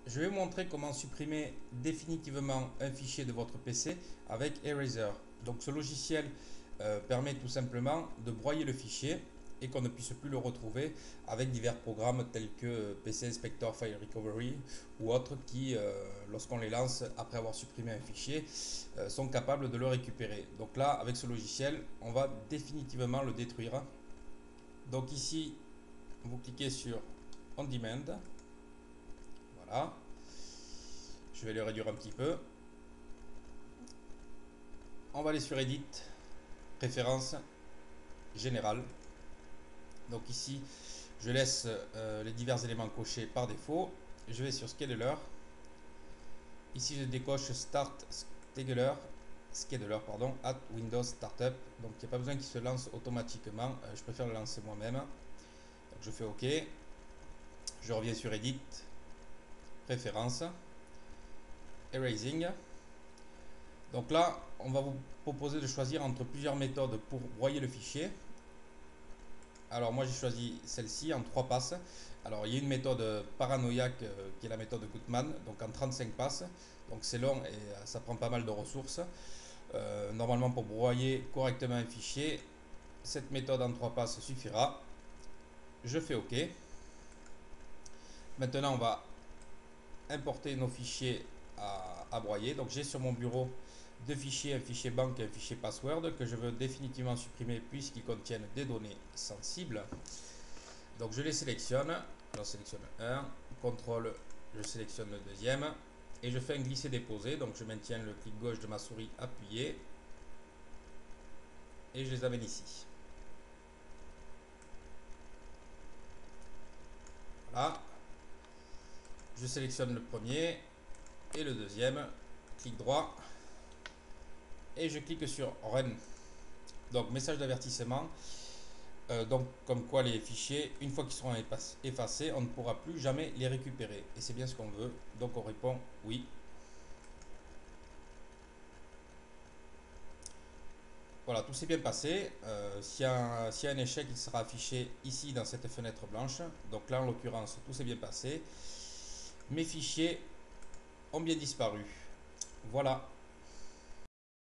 Je vais vous montrer comment supprimer définitivement un fichier de votre PC avec Eraser. Donc ce logiciel permet tout simplement de broyer le fichier et qu'on ne puisse plus le retrouver avec divers programmes tels que PC Inspector File Recovery ou autres qui, lorsqu'on les lance après avoir supprimé un fichier, sont capables de le récupérer. Donc là, avec ce logiciel, on va définitivement le détruire. Donc ici, vous cliquez sur On Demand. Voilà. Je vais le réduire un petit peu. On va aller sur Edit, Préférences, Général. Donc ici, je laisse les divers éléments cochés par défaut. Je vais sur Scheduler. Ici, je décoche Start Scheduler, at Windows Startup. Donc il n'y a pas besoin qu'il se lance automatiquement. Je préfère le lancer moi-même. Donc je fais OK. Je reviens sur Edit, Préférences, Erasing. Donc là, on va vous proposer de choisir entre plusieurs méthodes pour broyer le fichier. Alors moi j'ai choisi celle-ci en 3 passes. Alors il y a une méthode paranoïaque qui est la méthode Gutmann, donc en 35 passes. Donc c'est long et ça prend pas mal de ressources. Normalement pour broyer correctement un fichier, cette méthode en 3 passes suffira. Je fais OK. Maintenant on va importer nos fichiers à broyer. Donc j'ai sur mon bureau deux fichiers, un fichier banque et un fichier password que je veux définitivement supprimer puisqu'ils contiennent des données sensibles. Donc je les sélectionne, j'en sélectionne un, contrôle, je sélectionne le deuxième et je fais un glisser-déposer. Donc je maintiens le clic gauche de ma souris appuyé et je les amène ici. Voilà, je sélectionne le premier et le deuxième, clic droit et je clique sur Run. Donc message d'avertissement. Donc comme quoi les fichiers, une fois qu'ils seront effacés, on ne pourra plus jamais les récupérer. Et c'est bien ce qu'on veut. Donc on répond oui. Voilà, tout s'est bien passé. S'il y a un échec, il sera affiché ici dans cette fenêtre blanche. Donc là en l'occurrence, tout s'est bien passé. Mes fichiers ont bien disparu. Voilà.